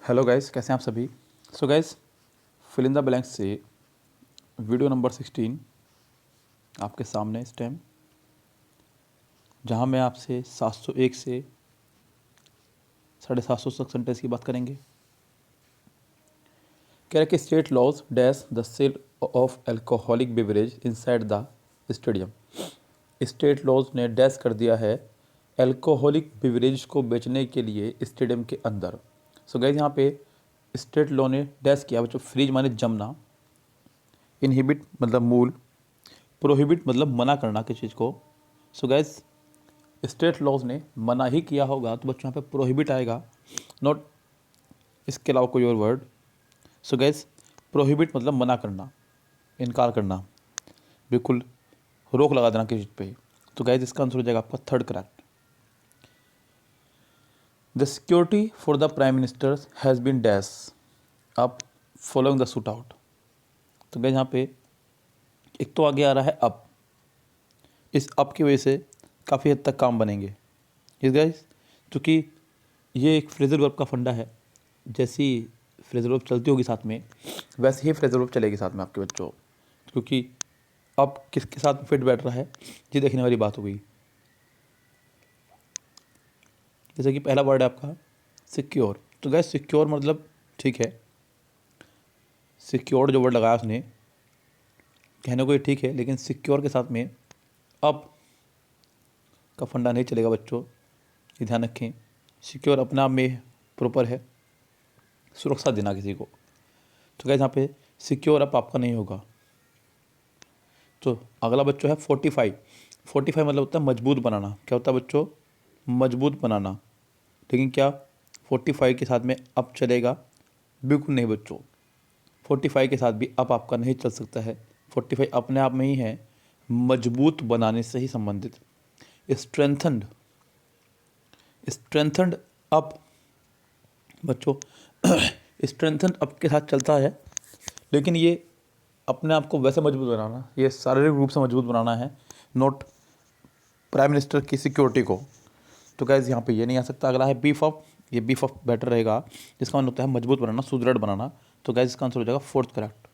Hello guys, कैसे हैं आप सभी। So guys, fill in the blanks से वीडियो नंबर 16 आपके सामने इस टाइम, जहां मैं आपसे 701 से 750 तक सेंटेंस की बात करेंगे। कह रहे कि state laws dash the sale of alcoholic beverage inside the stadium. State laws ने डैश कर दिया है एल्कोहलिक बेवरेज को बेचने के लिए स्टेडियम के अंदर। सो गाइस, यहाँ पे स्टेट लॉ ने डैश किया बच्चों। फ्रीज माने जमना, इनहिबिट मतलब मूल, प्रोहिबिट मतलब मना करना किसी चीज़ को। सो गाइस, स्टेट लॉज ने मना ही किया होगा तो बच्चों यहाँ पे प्रोहिबिट आएगा, नॉट इसके अलावा कोई और वर्ड। सो गाइस, प्रोहिबिट मतलब मना करना, इनकार करना, बिल्कुल रोक लगा देना किसी चीज़ पे। तो गाइस, इसका आंसर हो जाएगा आपका third correct. The security for the prime minister has been dash up following the shoot out. तो गाइस, यहाँ पे एक तो आगे आ रहा है अप, इस अप की वजह से काफ़ी हद तक काम बनेंगे इस गाइस, क्योंकि ये एक फ्रेजल वर्ब का फंडा है। जैसी फ्रेजल वर्ब चलती होगी साथ में, वैसे ही फ्रेजल वर्ब चलेगी साथ में आपके बच्चों, क्योंकि अब किसके साथ फिट बैठ रहा है ये देखने वाली बात हो गई। जैसे कि पहला वर्ड है आपका सिक्योर। तो गाइस, सिक्योर मतलब ठीक है, सिक्योर जो वर्ड लगाया उसने कहने को ये ठीक है, लेकिन सिक्योर के साथ में अब का फंडा नहीं चलेगा बच्चों, ये ध्यान रखें। सिक्योर अपने आप में प्रॉपर है, सुरक्षा देना किसी को। तो गाइस, यहाँ पे सिक्योर अप आपका नहीं होगा। तो अगला बच्चों है 45। 45 मतलब होता है मजबूत बनाना। क्या होता है बच्चों? मजबूत बनाना। लेकिन क्या 45 के साथ में अप चलेगा? बिल्कुल नहीं बच्चों, 45 के साथ भी अप आपका नहीं चल सकता है। 45 अपने आप में ही है मजबूत बनाने से ही संबंधित। स्ट्रेंथन्ड, स्ट्रेंथन्ड अप बच्चों स्ट्रेंथन्ड अप के साथ चलता है, लेकिन ये अपने आप को वैसे मजबूत बनाना, ये शारीरिक रूप से मजबूत बनाना है, नॉट प्राइम मिनिस्टर की सिक्योरिटी को। तो गाइस, यहाँ पे ये नहीं आ सकता। अगला है बीफ अप। ये बीफ अप बेटर रहेगा, जिसका मतलब होता है मजबूत बनाना, सुदृढ़ बनाना। तो गाइस, इसका आंसर हो जाएगा fourth correct.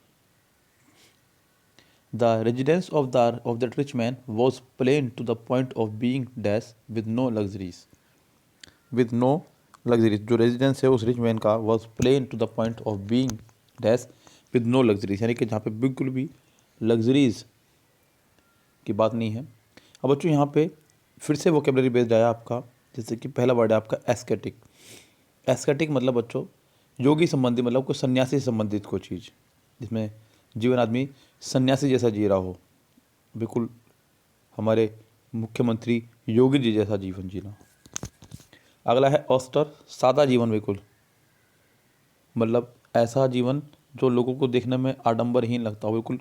The residence of the rich man was plain to the point of being dash with no luxuries. With no luxuries, जो रेजिडेंस है उस रिच मैन का, was plain to the point of being dash with no luxuries, यानी कि जहाँ पे बिल्कुल भी लग्जरीज की बात नहीं है। अब बच्चों, यहाँ पे फिर से वोकेबलरी बेस्ड आया आपका। जैसे कि पहला वर्ड है आपका एस्केटिक। एस्केटिक मतलब बच्चों योगी संबंधी, मतलब कोई सन्यासी से संबंधित कोई चीज़, जिसमें जीवन आदमी सन्यासी जैसा जी रहा हो, बिल्कुल हमारे मुख्यमंत्री योगी जी जैसा जीवन जीना। अगला है ऑस्टर, सादा जीवन, बिल्कुल मतलब ऐसा जीवन जो लोगों को देखने में आडंबरहीन लगता हो, बिल्कुल।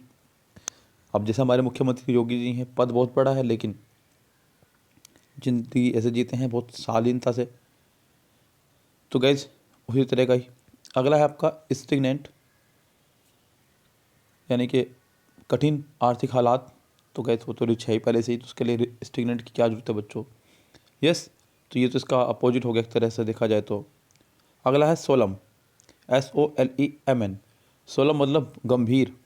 अब जैसे हमारे मुख्यमंत्री योगी जी हैं, पद बहुत बड़ा है, लेकिन जिंदगी ऐसे जीते हैं बहुत शालीनता से। तो गैस, उसी तरह का ही अगला है आपका स्टिग्नेंट, यानी कि कठिन आर्थिक हालात। तो गैस, वो तो रिच है ही पहले से ही, तो उसके लिए स्टिग्नेंट की क्या जरूरत है बच्चों। यस, तो ये तो इसका अपोजिट हो गया एक तरह से देखा जाए तो। अगला है सोलम, SOLEMN। सोलम मतलब गंभीर।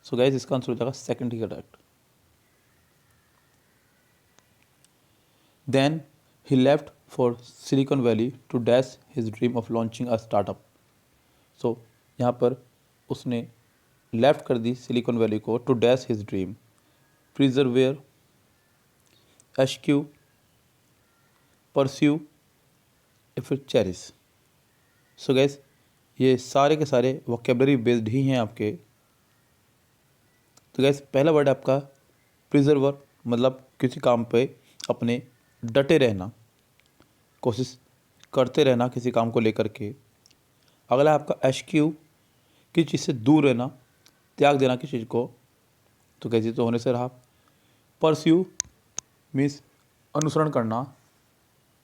सो गैस, इसका आंसर हो जाएगा सेकंड ही correct. Then he left for Silicon Valley to dash his dream of launching a startup. So यहाँ पर उसने लेफ्ट कर दी सिलिकॉन वैली को to dash his dream. Preserve, eschew, pursue या फिर चेरिस। सो गैस, ये सारे के सारे वोकेबलरी बेस्ड ही हैं आपके। तो गैस, पहला वर्ड आपका प्रिजर्वर, मतलब किसी काम पे अपने डटे रहना, कोशिश करते रहना किसी काम को लेकर के। अगला है आपका एशक्यू, किसी चीज़ से दूर रहना, त्याग देना किसी चीज़ को। तो कैसे तो होने से रहा। परस्यू मीन्स अनुसरण करना,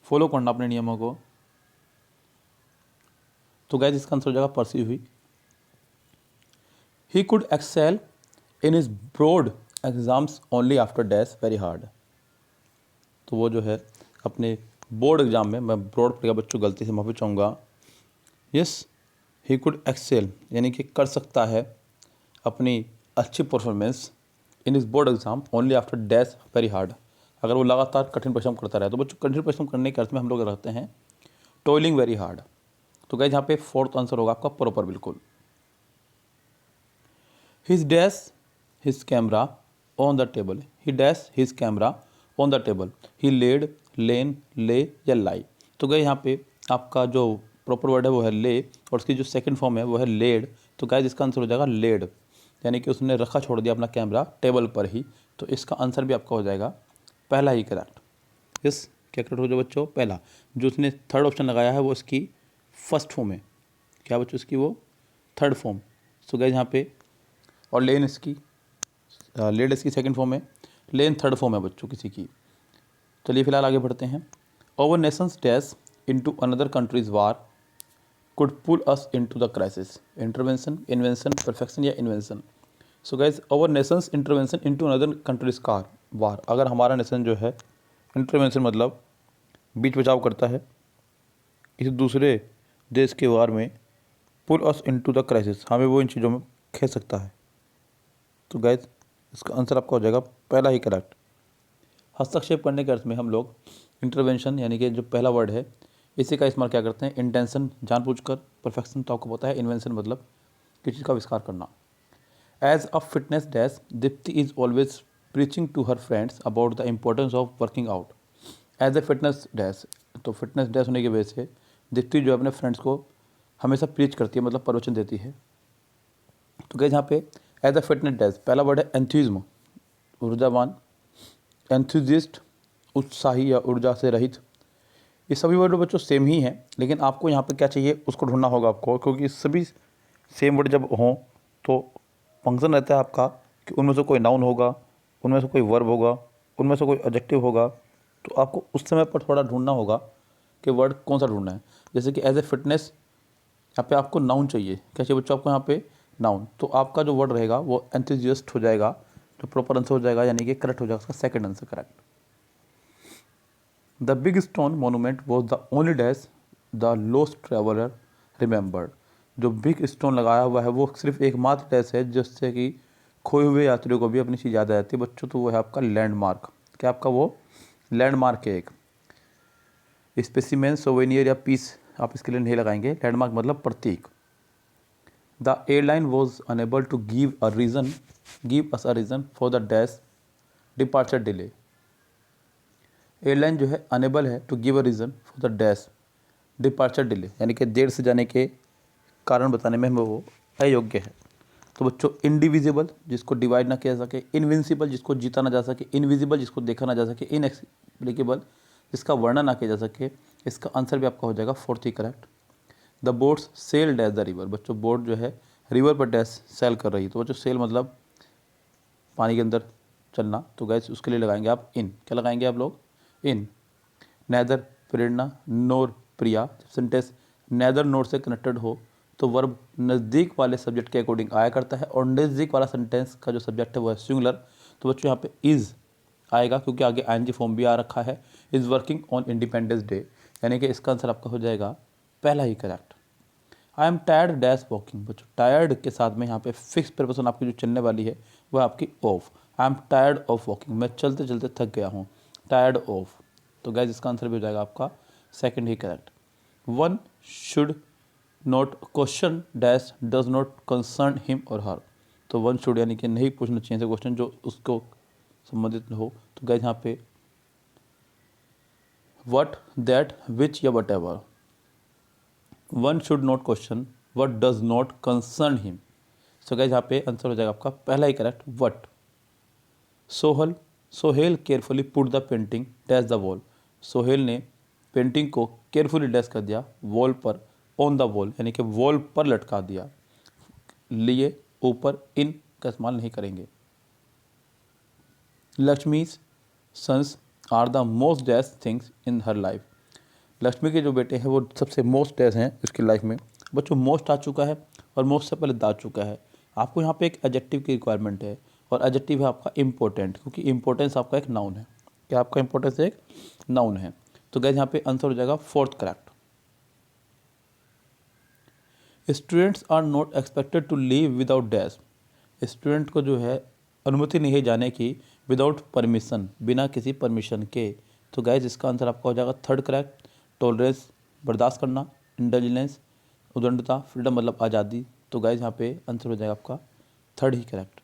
फॉलो करना अपने नियमों को। तो गैस, इसका आंसर हो जाएगा परस्यू ही। He could excel in his broad exams only after dash very hard. तो वो जो है अपने बोर्ड एग्जाम में, मैं ब्रॉड पढ़ेगा बच्चों, गलती से माफी चाहूँगा, यस ही कुड एक्सेल यानी कि कर सकता है अपनी अच्छी परफॉर्मेंस इन इस board exam only after dash very hard. अगर वो लगातार कठिन परिश्रम करता रहे तो बच्चों कठिन परिश्रम करने के अर्थ में हम लोग रखते हैं टॉयलिंग वेरी हार्ड। तो गाइस यहाँ पे फोर्थ आंसर होगा आपका प्रॉपर बिल्कुल। His dash his camera on the table, he dash his camera on the table, he laid lain lay या लाई। तो गाइस यहाँ पे आपका जो प्रॉपर वर्ड है वो है ले और उसकी जो सेकंड फॉर्म है वो है लेड। तो गाइस इसका आंसर हो जाएगा लेड, यानी कि उसने रखा छोड़ दिया अपना कैमरा टेबल पर ही। तो इसका आंसर भी आपका हो जाएगा पहला ही करेक्ट। यस क्या करेक्ट हो जाए बच्चों पहला। जो उसने थर्ड ऑप्शन लगाया है वो इसकी फर्स्ट फॉर्म है, क्या बच्चों इसकी वो थर्ड फॉर्म। सो गाइस यहाँ पे और लेन इसकी लेड इसकी सेकंड फॉर्म है, लेन थर्ड फॉर्म है बच्चों किसी की। चलिए फिलहाल आगे बढ़ते हैं। Over Nations dash into another countries war could pull us into the crisis, intervention, invention, perfection या invention। so guys our nation's intervention into another country's car war, अगर हमारा नेशन जो है इंटरवेंशन मतलब बीच बचाव करता है इस दूसरे देश के वार में, पुल अस इनटू द क्राइसिस हमें वो इन चीज़ों में खींच सकता है। तो गाइज इसका आंसर आपका हो जाएगा पहला ही करेक्ट। हस्तक्षेप करने के अर्थ में हम लोग इंटरवेंशन यानी कि जो पहला वर्ड है इसी का इस्तेमाल क्या करते हैं इंटेंशन जानबूझकर, परफेक्शन तो आपको पता है, इन्वेंशन मतलब किसी चीज़ का आविष्कार करना। As a fitness dash Deepti is always preaching to her friends about the importance of working out. As a fitness dash, तो फिटनेस डैश होने की वजह से दीप्ति जो अपने फ्रेंड्स को हमेशा प्रीच करती है मतलब प्रवचन देती है। तो गए यहाँ पे एज अ फिटनेस डैश पहला वर्ड है एंथ्यूज्म ऊर्जावान, एंथुजिस्ट उत्साही या ऊर्जा से रहित। ये सभी वर्ड बच्चों सेम ही हैं लेकिन आपको यहाँ पे क्या चाहिए उसको ढूंढना होगा आपको, क्योंकि सभी सेम वर्ड जब हों तो फंक्शन रहता है आपका कि उनमें से कोई नाउन होगा, उनमें से कोई वर्ब होगा, उनमें से कोई एडजेक्टिव होगा। तो आपको उस समय पर थोड़ा ढूंढना होगा कि वर्ड कौन सा ढूंढना है। जैसे कि एज ए फिटनेस यहाँ पे आपको नाउन चाहिए, क्या चाहिए बच्चों आपको यहाँ पे नाउन। तो आपका जो वर्ड रहेगा वो एंथुजियस्ट हो जाएगा, जो प्रॉपर आंसर हो जाएगा यानी कि करेक्ट हो जाएगा उसका second answer correct. The big stone monument was the only dash the lost traveller remembered. जो बिग स्टोन लगाया हुआ है वो सिर्फ एकमात्र डैश है जिससे कि खोए हुए यात्रियों को भी अपनी चीज़ याद आ जाती है बच्चों। तो वो है आपका लैंडमार्क, क्या आपका वो लैंडमार्क है एक। स्पेसिमेन सोवेनियर या पीस आप इसके लिए नहीं लगाएंगे, लैंडमार्क मतलब प्रतीक। The airline was unable to give us a reason for the dash departure delay. Airline जो है अनेबल है to give a reason for the dash departure delay, यानी कि देर से जाने के कारण बताने में हमें वो अयोग्य है। तो बच्चों इंडिविजिबल जिसको डिवाइड ना किया जा सके, इनविंसिबल जिसको जीता ना जा सके, इनविजिबल जिसको देखा ना जा सके, इनएक्सप्लिकेबल जिसका वर्णन ना किया जा सके। इसका आंसर भी आपका हो जाएगा फोर्थ ही correct. The boats sail dash the river, बच्चों बोट जो है रिवर पर डैश सेल कर रही है। तो बच्चों सेल मतलब पानी के अंदर चलना, तो गैस उसके लिए लगाएंगे आप इन, क्या लगाएंगे आप लोग इन। नैदर प्रेरणा नोर प्रिया, सेंटेंस नैदर नोर से कनेक्टेड हो तो वर्ब नज़दीक वाले सब्जेक्ट के अकॉर्डिंग आया करता है और नज़दीक वाला सेंटेंस का जो सब्जेक्ट है वो है सिंगुलर। तो बच्चों यहाँ पे इज़ आएगा क्योंकि आगे आईएनजी फॉर्म भी आ रखा है, is working on Independence Day, यानी कि इसका आंसर आपका हो जाएगा पहला ही correct. I am tired dash walking, बच्चों टायर्ड के साथ में यहाँ पे फिक्स प्रीपोजिशन आपकी जो चलने वाली है वह आपकी of. I am tired of walking, मैं चलते चलते थक गया हूँ, टायर्ड ऑफ। तो गैस इसका आंसर भी हो जाएगा आपका सेकंड ही correct. One should not question dash does not concern him और हर। तो वन शुड यानी कि नहीं पूछना चाहिए ऐसे क्वेश्चन जो उसको संबंधित हो। तो गैस यहाँ पे वट दैट विच या whatever. One should not question what does not concern him. So guys यहाँ पे आंसर हो जाएगा आपका पहला ही correct what. Sohail carefully put the painting dash the wall. Sohail ने पेंटिंग को केयरफुली डैश कर दिया वॉल पर, ऑन द वॉल यानी कि वॉल पर लटका दिया। लिए ऊपर इन का इस्तेमाल नहीं करेंगे। Lakshmi sons are the most dash things in her life. Lakshmi के जो बेटे हैं वो सबसे मोस्ट डैश हैं उसकी लाइफ में। बच्चों मोस्ट आ चुका है और मोस्ट से पहले दा चुका है। आपको यहाँ पे एक एडजेक्टिव की रिक्वायरमेंट है और एडजेक्टिव है आपका इम्पोर्टेंट, क्योंकि इंपॉर्टेंस आपका एक नाउन है। क्या आपका इंपॉर्टेंस एक नाउन है। तो गैस यहाँ पे आंसर हो जाएगा fourth correct. Students are not expected to leave without dash, student को जो है अनुमति नहीं है जाने की विदाउट परमिशन, बिना किसी परमिशन के। तो गाइज इसका आंसर आपका हो जाएगा थर्ड करेक्ट, टॉलरेंस बर्दाश्त करना, इंटेलिजेंस उदंडता, फ्रीडम मतलब आज़ादी। तो गाइज यहाँ पे आंसर हो जाएगा आपका थर्ड ही correct.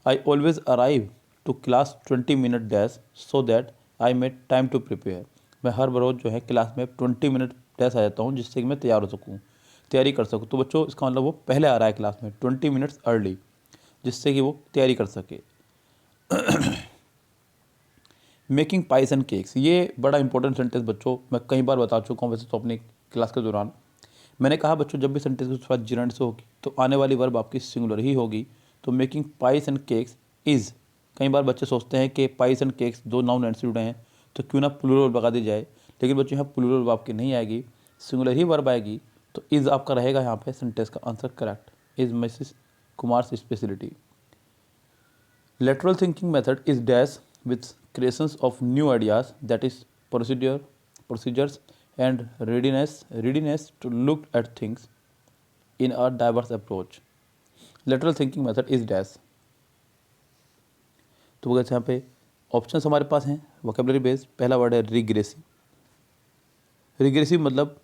I always arrive to class 20 minute dash so that I made time to prepare, मैं हर रोज़ जो है क्लास में 20 मिनट डैश आ जाता हूँ जिससे कि मैं तैयार हो सकूँ, तैयारी कर सकूँ। तो बच्चों इसका मतलब वो पहले आ रहा है क्लास में 20 मिनट्स अर्ली, जिससे कि वो तैयारी कर सके। मेकिंग पाइस एंड केक्स, ये बड़ा इंपॉर्टेंट सेंटेंस बच्चों, मैं कई बार बता चुका हूँ वैसे तो अपनी क्लास के दौरान। मैंने कहा बच्चों जब भी सेंटेंस के साथ जिरेंट से होगी तो आने वाली वर्ब आपकी सिंगुलर ही होगी। तो making price and cakes is, कई बार बच्चे सोचते हैं कि पाइस एंड केक्स दो नाउन एंड जुड़े हैं तो क्यों ना प्लूरल लगा दी जाए, लेकिन बच्चों यहाँ प्लूरल वर्ब आपकी नहीं आएगी, सिंगुलर ही वर्ब आएगी। तो इज़ आपका रहेगा यहाँ पे सेंटेंस का answer correct, is Mrs Kumars speciality. Lateral thinking method is dash with creations of new ideas, that is procedures and readiness to look at things in a diverse approach. Lateral thinking method is dash। तो यहाँ पे options हमारे पास हैं vocabulary based. पहला word है regressive, regressive मतलब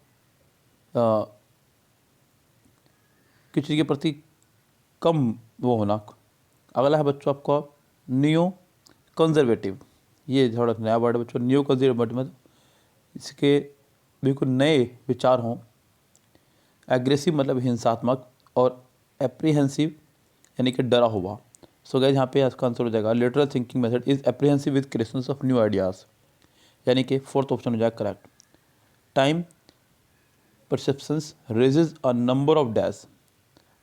किसी चीज़ के प्रति कम वो होना। अगला है बच्चों आपका न्यू कंजर्वेटिव, ये थोड़ा नया वर्ड है बच्चों, न्यू कंजर्वेटिव मतलब इसके बिल्कुल नए विचार हों। एग्रेसिव मतलब हिंसात्मक, और एप्रीहेंसिव यानी कि डरा हुआ। सो गाइस यहाँ पे इसका आंसर हो जाएगा lateral thinking method is apprehensive with creations of new ideas, यानी कि फोर्थ ऑप्शन हो जाएगा correct. Time perceptions raises a number of dash,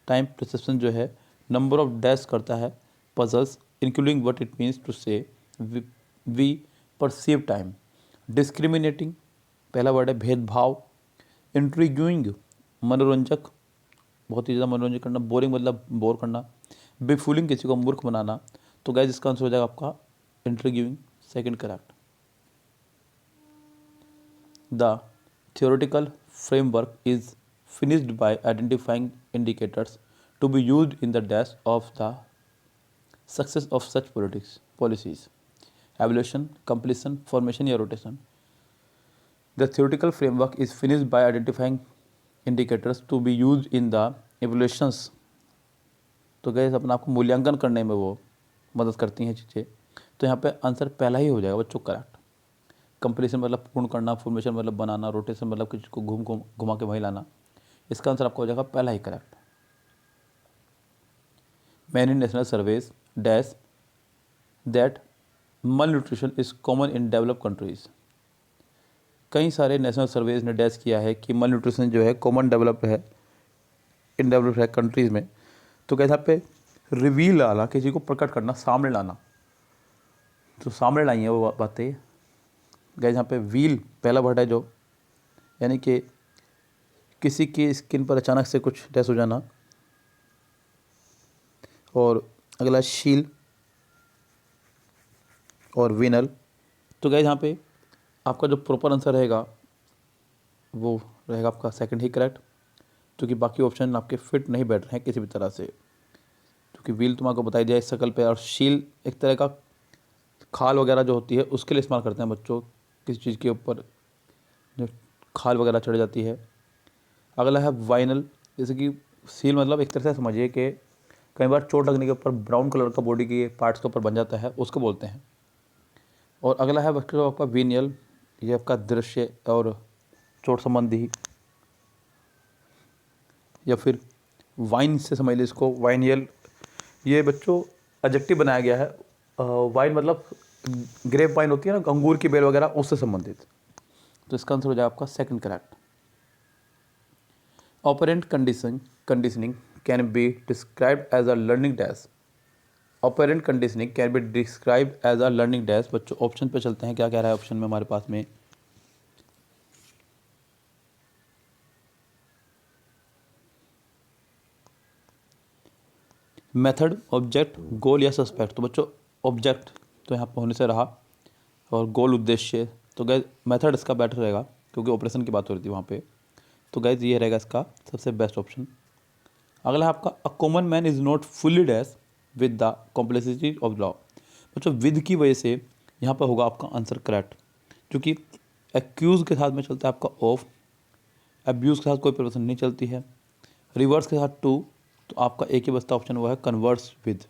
time perception जो है नंबर ऑफ डैश करता है puzzles including what it means to say we perceive time. Discriminating पहला word है भेदभाव। इंट्रीग्यूइंग मनोरंजक, बहुत ही ज़्यादा मनोरंजन करना। बोरिंग मतलब बोर करना। बेफूलिंग किसी को मूर्ख बनाना। तो गाइस इसका आंसर हो जाएगा आपका intriguing, second correct. The theoretical framework is finished by identifying indicators to be used in the dash of the success of such policies. Evolution, completion, formation या rotation. The theoretical framework is finished by identifying indicators to be used in the evaluations. तो gas अपना आपको मूल्यांकन करने में वो मदद करती हैं चीज़ें। तो यहाँ पे आंसर पहला ही हो जाएगा बच्चों करेक्ट। कंप्लीशन मतलब पूर्ण करना, फॉर्मेशन मतलब बनाना, रोटेशन मतलब किसी को घुमा के वहीं लाना। इसका आंसर आपका हो जाएगा पहला ही correct. Many national surveys dash that malnutrition is common in develop countries, कई सारे नेशनल सर्वेज ने डैश किया है कि मल न्यूट्रिशन जो है कॉमन डेवलप है, इन डेवलप है कंट्रीज़ में। तो कैसे यहाँ पे रिवील लाना, किसी को प्रकट करना, सामने लाना, तो सामने लाई है वो बातें। गए यहाँ पे व्हील पहला वर्ड है जो, यानी कि किसी की स्किन पर अचानक से कुछ डैश हो जाना। और अगला शील और विनल। तो गए यहाँ पे आपका जो प्रॉपर आंसर रहेगा वो रहेगा आपका सेकंड ही करेक्ट, क्योंकि बाकी ऑप्शन आपके फिट नहीं बैठ रहे हैं किसी भी तरह से। क्योंकि व्हील तुम्हारा बताई दिया इस शकल पे, और शील एक तरह का खाल वगैरह जो होती है उसके लिए इस्तेमाल करते हैं बच्चों, किसी चीज़ के ऊपर जो खाल वगैरह चढ़ जाती है। अगला है वाइनल, जैसे कि सील मतलब एक तरह से समझिए कि कई बार चोट लगने के ऊपर ब्राउन कलर का बॉडी के पार्ट्स के ऊपर बन जाता है, उसको बोलते हैं। और अगला है आपका वीनियल, ये आपका दृश्य और चोट संबंधी, या फिर वाइन से समझ लीजिए इसको, वाइनियल। ये बच्चों एडजेक्टिव बनाया गया है। वाइन मतलब ग्रेप वाइन होती है ना, अंगूर की बेल वगैरह, उससे संबंधित। तो इसका आंसर हो जाएगा आपका second correct. Operant conditioning can be described as a learning dash, operant conditioning can be described as a learning dash. बच्चों ऑप्शन पे चलते हैं, क्या कह रहा है ऑप्शन में हमारे पास में। मेथड, ऑब्जेक्ट, गोल या सस्पेक्ट। तो बच्चों ऑब्जेक्ट तो यहाँ पर होने से रहा, और गोल उद्देश्य। तो गए मेथड इसका बेटर रहेगा क्योंकि ऑपरेशन की बात हो रही थी वहाँ पे। तो गाइज ये रहेगा इसका सबसे बेस्ट ऑप्शन। अगला है आपका a common man is not fully dash with the complexity of law. बच्चों विद की वजह से यहाँ पर होगा आपका आंसर करेक्ट, क्योंकि एक्यूज के साथ में चलता है आपका ऑफ, अब्यूज़ के साथ कोई प्रपोजिशन नहीं चलती है, रिवर्स के साथ टू, तो आपका एक ही बचता ऑप्शन वो है कन्वर्स विद,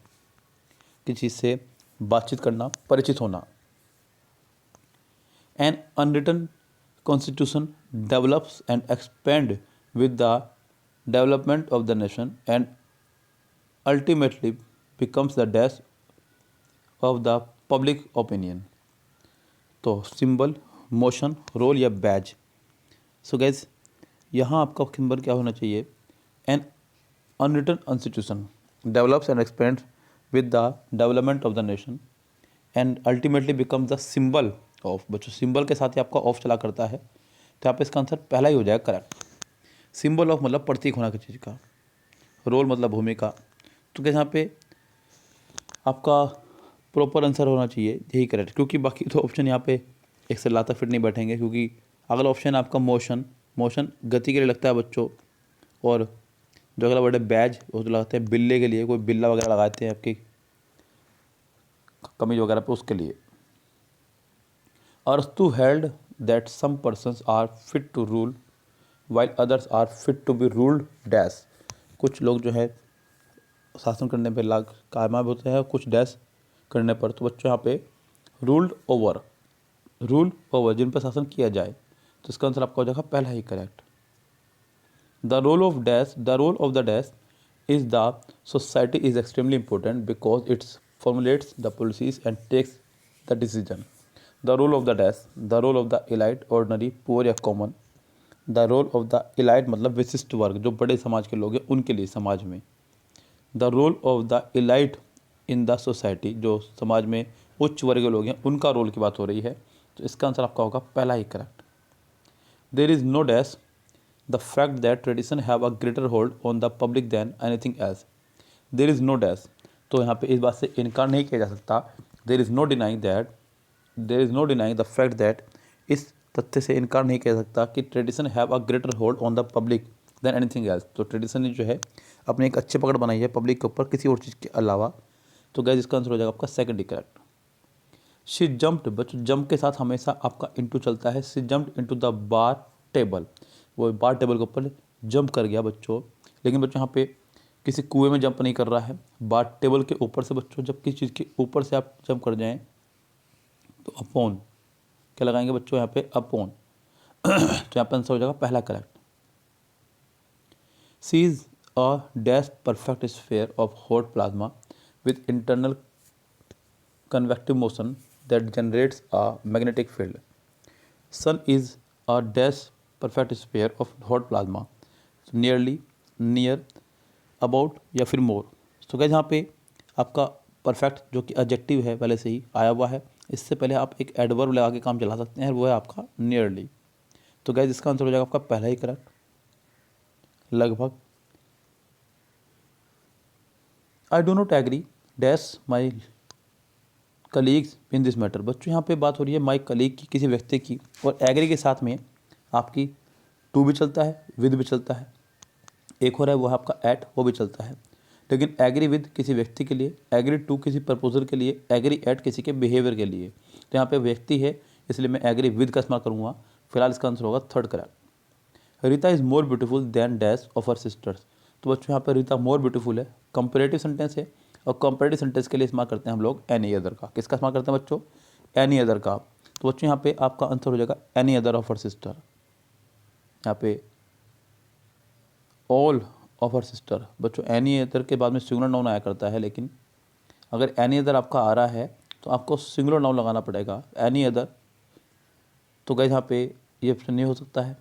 किसी चीज़ से बातचीत करना, परिचित होना। An unwritten constitution develops and expand with the development of the nation and ultimately becomes the dash of the public opinion. तो सिंबल, मोशन, रोल या बैज। सो गैस यहाँ आपका सिंबल क्या होना चाहिए, an unwritten constitution develops and expands with the development of the nation and ultimately become the symbol of. बच्चों symbol के साथ ही आपका ऑफ चला करता है, तो यहाँ पे इसका आंसर पहला ही हो जाएगा करेक्ट। सिंबल ऑफ मतलब प्रतीक होना किसी चीज़ का, रोल मतलब भूमिका। तो क्या यहाँ पे आपका प्रॉपर आंसर होना चाहिए यही करेक्ट, क्योंकि बाकी तो ऑप्शन यहाँ पे एक से लाता फिट नहीं बैठेंगे, क्योंकि अगला ऑप्शन है आपका मोशन। मोशन गति के लिए लगता है बच्चों, और जो अगला वर्ड है बैज वो तो लगाते हैं बिल्ले के लिए, कोई बिल्ला वगैरह लगाते हैं आपकी कमीज वगैरह पे, उसके लिए। अरस्तु held that some persons are fit to rule while others are fit to be ruled dash. कुछ लोग जो है शासन करने पर लाग कामयाब होते हैं, कुछ डैश करने पर। तो बच्चों यहाँ पे रूल्ड ओवर, रूल ओवर जिन पर शासन किया जाए, तो इसका आंसर आपका हो जाएगा पहला ही correct. The role of dash, the role of the dash is the society is extremely important because its formulates the policies and takes the decision. The role of the dash, the role of the elite, ordinary, poor या common. The role of the elite मतलब विशिष्ट वर्ग, जो बड़े समाज के लोग हैं उनके लिए समाज में। The role of the elite in the society, जो समाज में उच्च वर्ग के लोग हैं उनका रोल की बात हो रही है, तो इसका आंसर आपका होगा पहला ही correct. There is no dash the fact that tradition have a greater hold on the public than anything else. There is no dash, तो यहाँ पे इस बात से इनकार नहीं किया जा सकता, there is no denying that, there is no denying the fact that, इस तथ्य से इनकार नहीं किया जा सकता कि tradition have a greater hold on the public than anything else. तो ट्रेडिशन ने जो है अपनी एक अच्छी पकड़ बनाई है पब्लिक के ऊपर किसी और चीज़ के अलावा। तो गैस इसका आंसर हो जाएगा आपका सेकंड ही करेक्ट। शी जम्प्ड, बच्चों जंप के साथ हमेशा आपका इंटू चलता है। She jumped into the bar table, वो बार टेबल के ऊपर जंप कर गया बच्चों। लेकिन बच्चों यहाँ पे किसी कुएं में जंप नहीं कर रहा है, बार टेबल के ऊपर से। बच्चों जब किसी चीज़ के ऊपर से आप जंप कर जाएं तो अपॉन क्या लगाएंगे बच्चों यहाँ पे, अपॉन। तो यहाँ पे आंसर हो जाएगा पहला correct. C is a dash perfect sphere of hot plasma with internal convective motion that generates a magnetic field. Sun is a dash perfect sphere of hot plasma. So nearly, near, about या फिर more. तो guys यहाँ पे आपका perfect जो कि adjective है पहले से ही आया हुआ है, इससे पहले आप एक एडवर्ब लगा के काम चला सकते हैं, वो है आपका नियरली। तो गाइस इसका आंसर हो जाएगा आपका पहला ही करेक्ट, लगभग। I do not agree dash my colleagues in this matter. बच्चों यहाँ पे बात हो रही है माई कलीग की, किसी व्यक्ति की, और एग्री के साथ में आपकी टू भी चलता है, विद भी चलता है। एक और है वो है आपका एट, वो भी चलता है। लेकिन एग्री विद किसी व्यक्ति के लिए, एग्री टू किसी प्रपोजल के लिए, एग्री एट किसी के बिहेवियर के लिए। तो यहाँ पे व्यक्ति है इसलिए मैं एग्री विद का इस्तेमाल करूँगा। फिलहाल इसका आंसर होगा third correct. Rita is more beautiful than dash of her sisters. तो बच्चों यहाँ पर रीता मोर ब्यूटीफुल है, कंपेरेटिव सेंटेंस है, और कंपेरेटिव सेंटेंस के लिए इस्तेमाल करते हैं हम लोग एनी अदर का। किसका इस्तेमाल करते हैं बच्चों, एनी अदर का। तो बच्चों यहाँ पे आपका आंसर हो जाएगा any other of her sister. यहाँ पे ऑल ऑफ हर सिस्टर। बच्चों एनी अदर के बाद में सिंगुलर नाउन आया करता है, लेकिन अगर एनी अदर आपका आ रहा है तो आपको सिंगुलर नाउन लगाना पड़ेगा, एनी अदर। तो गाइस यहाँ पे ये ऑप्शन नहीं हो सकता है।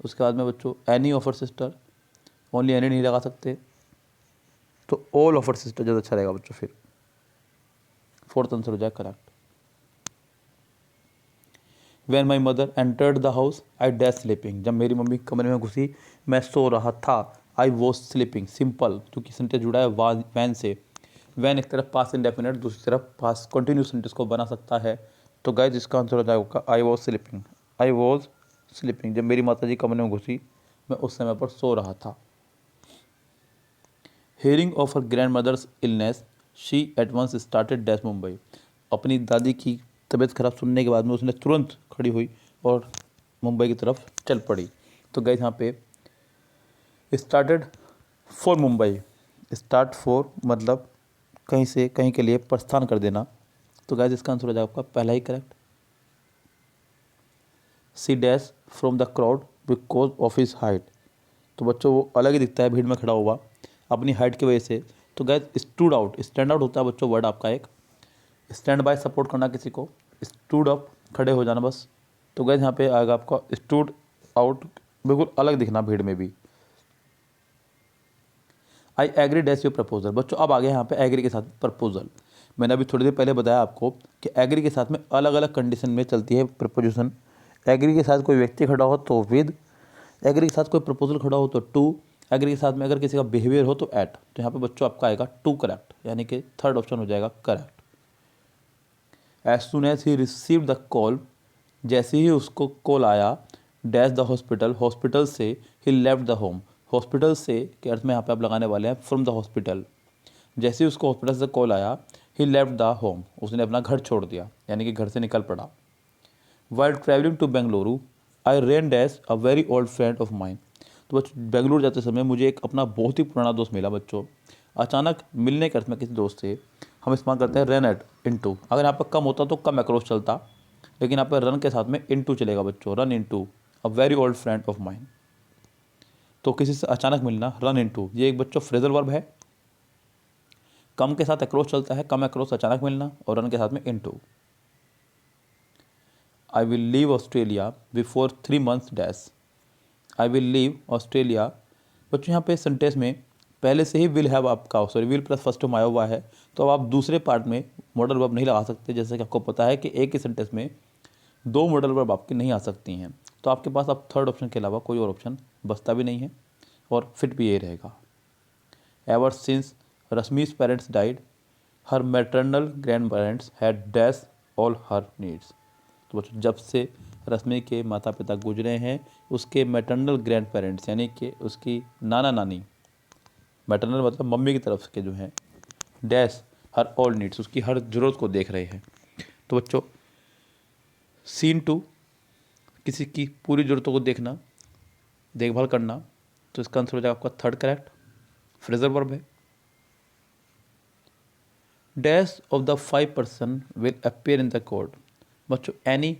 उसके बाद में बच्चों any of her sister, only any नहीं लगा सकते, तो ऑल ऑफ हर सिस्टर ज़्यादा अच्छा रहेगा बच्चों। फिर फोर्थ आंसर हो जाए correct. When my mother entered the house I dash sleeping. जब मेरी मम्मी कमरे में घुसी मैं सो रहा था। आई वॉज स्लीपिंग, सिंपल, क्योंकि सेंटेंस जुड़ा है वैन से। वैन एक तरफ पास इंडेफिनिट, दूसरी तरफ पास कंटिन्यूस सेंटेंस को बना सकता है। तो गाइस इसका आंसर हो जाएगा I was sleeping. I was sleeping, जब मेरी माता जी कमरे में घुसी मैं उस समय पर सो रहा था। Hearing of her grandmother's illness she at once started dash Mumbai. अपनी दादी की तबीयत खराब सुनने के बाद में उसने तुरंत खड़ी हुई और मुंबई की तरफ चल पड़ी। तो गए यहाँ पे started for Mumbai, start for मतलब कहीं से कहीं के लिए प्रस्थान कर देना। तो गाइस इसका आंसर हो जाएगा आपका पहला ही correct. See dash from the crowd because of his height. तो बच्चों वो अलग ही दिखता है भीड़ में खड़ा हुआ अपनी हाइट की वजह से। तो guys stood out, stand out होता है बच्चों वर्ड आपका एक। स्टैंड बाय सपोर्ट करना किसी को, स्टूड अप खड़े हो जाना बस। तो गाइस यहाँ पे आएगा आपका स्टूड आउट, बिल्कुल अलग दिखना भीड़ में भी। I agree dash your proposal. बच्चों अब आ गया यहाँ पे एग्री के साथ प्रपोजल। मैंने अभी थोड़ी देर पहले बताया आपको कि एग्री के साथ में अलग अलग कंडीशन में चलती है प्रपोजिशन। एग्री के साथ कोई व्यक्ति खड़ा हो तो विद, एग्री के साथ कोई प्रपोजल खड़ा हो तो टू, एग्री के साथ में अगर किसी का बिहेवियर हो तो एट। तो यहाँ पे बच्चों आपका आएगा टू करेक्ट, यानी कि थर्ड ऑप्शन हो जाएगा correct. As soon as he receive the call, जैसे ही उसको कॉल आया, डैश द हॉस्पिटल, हॉस्पिटल से ही लेफ्ट द होम। हॉस्पिटल से के अर्थ में यहाँ पे आप लगाने वाले हैं फ्रॉम द हॉस्पिटल। जैसे ही उसको हॉस्पिटल से कॉल आया, ही लेफ्ट द होम, उसने अपना घर छोड़ दिया, यानी कि घर से निकल पड़ा। While travelling to Bengaluru I ran dash a very old friend of mine. तो बच्चों बेंगलुरु जाते समय मुझे एक अपना बहुत ही पुराना दोस्त मिला बच्चों। अचानक मिलने के अर्थ में किसी दोस्त से हम इस्तेमाल करते हैं रन एट इनटू। अगर यहाँ पर कम होता तो कम अक्रॉस चलता, लेकिन यहाँ पर रन के साथ में इनटू चलेगा बच्चों, run into a very old friend of mine. तो किसी से अचानक मिलना, रन इनटू, ये एक बच्चों फ्रेजल वर्ब है। कम के साथ अक्रॉस चलता है, कम अक्रॉस अचानक मिलना, और रन के साथ में into. I will leave Australia before 3 months dash. I will leave Australia. बच्चों यहाँ पे सेंटेंस में पहले से ही विल हैव आपका, sorry will plus first term आया हुआ है, तो अब आप दूसरे पार्ट में मॉडल वर्ब नहीं लगा सकते। जैसे कि आपको पता है कि एक ही सेंटेंस में दो मॉडल वर्ब आपकी नहीं आ सकती हैं। तो आपके पास अब थर्ड ऑप्शन के अलावा कोई और ऑप्शन बचता भी नहीं है, और फिट भी यही रहेगा। Ever since Rashmi's parents died her maternal grandparents had dash all her needs. तो बच्चों जब से रश्मि के माता पिता गुजरे हैं, उसके मैटरनल ग्रैंड पेरेंट्स यानी कि उसकी नाना नानी, मैटरनल मतलब मम्मी की तरफ के जो हैं, डैश हर ऑल नीड्स, उसकी हर ज़रूरत को देख रहे हैं। तो बच्चों सीन टू किसी की पूरी ज़रूरतों को देखना, देखभाल करना। तो इसका आंसर हो जाएगा आपका थर्ड करेक्ट, फ्रेजल वर्ब है। Dash of the 5 person will appear in the court. बच्चों एनी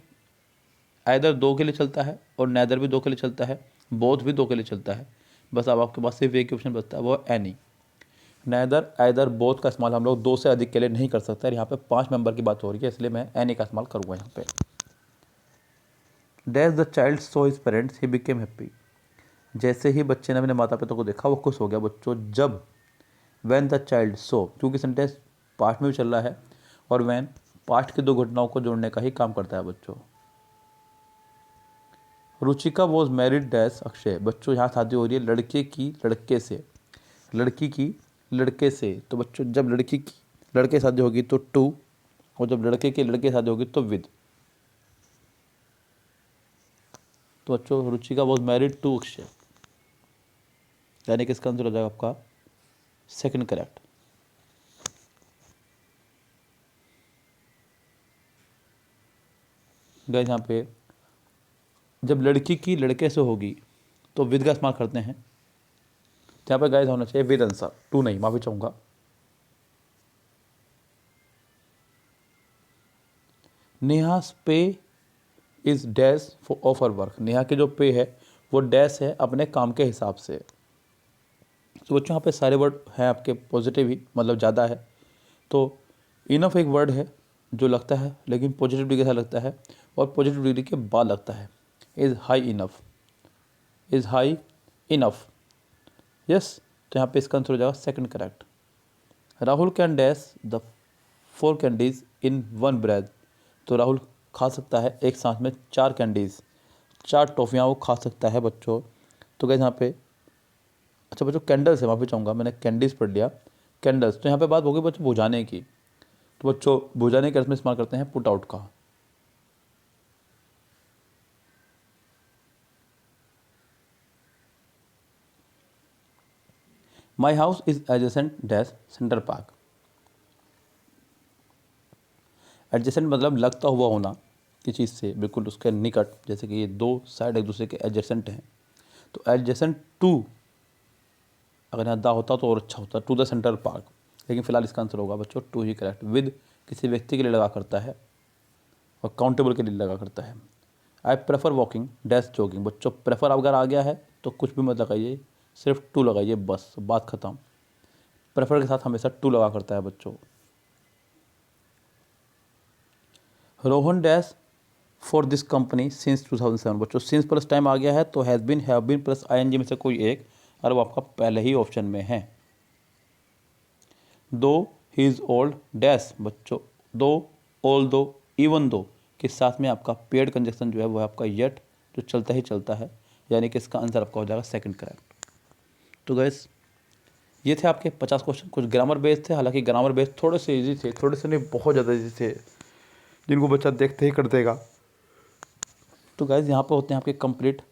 आइदर दो के लिए चलता है, और नैदर भी दो के लिए चलता है, बोथ भी दो के लिए चलता है। बस अब आपके पास सिर्फ एक ऑप्शन बचता है, वो एनी। नैदर आइदर बोथ का इस्तेमाल हम लोग दो से अधिक के लिए नहीं कर सकते। यहाँ पे 5 मेंबर की बात हो रही है, इसलिए मैं एनी का इस्तेमाल करूँगा यहाँ पे। Dash the child so his parents he became happy. जैसे ही बच्चे ने अपने माता पिता को देखा वो खुश हो गया बच्चों। जब वैन द चाइल्ड सो, क्योंकि सेंटेंस पास्ट में भी चल रहा है, और वैन पास्ट की दो घटनाओं को जोड़ने का ही काम करता है बच्चों। Ruchika was married dash Akshay. बच्चों यहाँ शादी हो रही है लड़के की लड़के से, लड़की की लड़के से। तो बच्चों जब लड़की की लड़के शादी होगी तो टू, और जब लड़के की लड़के शादी होगी तो विद। तो बच्चों Ruchika was married to Akshay, यानी कि इसका आंसर हो जाएगा आपका सेकंड करेक्ट। गाइस यहाँ पे जब लड़की की लड़के से होगी तो विद का इस्तेमाल करते हैं। तो यहाँ पे गाइस होना चाहिए विद आंसर, टू नहीं, माफी चाहूँगा। नेहा's पे is dash for of her work. Neha के जो पे है वो डैश है अपने काम के हिसाब से। तो बच्चों यहाँ पे सारे वर्ड हैं आपके पॉजिटिव ही, मतलब ज़्यादा है। तो इनफ एक वर्ड है जो लगता है लेकिन पॉजिटिव डिग्री के साथ लगता है, और पॉजिटिव डिग्री के बाद लगता है। Is high enough, is high enough, yes. तो यहाँ पे इसका आंसर हो जाएगा second correct. Rahul can dash the 4 candies in one breath. तो राहुल खा सकता है एक सांस में 4 कैंडीज़, 4 टॉफ़ियाँ वो खा सकता है बच्चों। तो गए यहाँ पे, अच्छा बच्चों कैंडल्स है, माफ़ी चाहूँगा मैंने कैंडीज़ पढ़ लिया, कैंडल्स। तो यहाँ पे बात होगी बच्चों बुझाने की। तो बच्चों बुझाने के अर्थ में इस्तेमाल करते हैं पुट आउट का। My house is adjacent dash centre park. Adjacent मतलब लगता हुआ होना किसी चीज़ से, बिल्कुल उसके निकट, जैसे कि ये दो साइड एक दूसरे के एडजेसेंट हैं, तो एडजेसेंट टू, अगर यहाँ दा होता तो और अच्छा होता, टू द सेंट्रल पार्क, लेकिन फिलहाल इसका आंसर होगा बच्चों टू ही करेक्ट। विद किसी व्यक्ति के लिए लगा करता है और काउंटेबल के लिए लगा करता है। I prefer walking dash jogging. बच्चों प्रेफर अगर आ गया है तो कुछ भी मत लगाइए, सिर्फ टू लगाइए, बस बात खत्म। प्रेफर के साथ हमेशा टू लगा करता है बच्चों। Rohan dash for this company since 2007। बच्चों सिंस प्लस टाइम आ गया है तो has been, have been plus ING में से कोई एक, और वो आपका पहले ही ऑप्शन में है। दो ही इज़ ओल्ड डैश। बच्चों दो, ऑल दो, इवन दो के साथ में आपका पेड कंजक्शन जो है वो है आपका येट, जो चलता ही चलता है, यानी कि इसका आंसर आपका हो जाएगा सेकंड करेक्ट। तो गैस ये थे आपके 50 क्वेश्चन। कुछ ग्रामर बेस्ड थे, हालांकि ग्रामर बेस्ड थोड़े से इजी थे, थोड़े से नहीं बहुत ज़्यादा इजी थे, जिनको बच्चा देखते ही कर देगा। तो गैस यहाँ पे होते हैं आपके कंप्लीट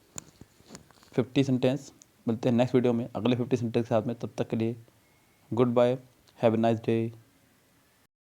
50 सेंटेंस। मिलते हैं नेक्स्ट वीडियो में अगले 50 सेंटेंस के साथ में, तब तक के लिए goodbye, have a nice day.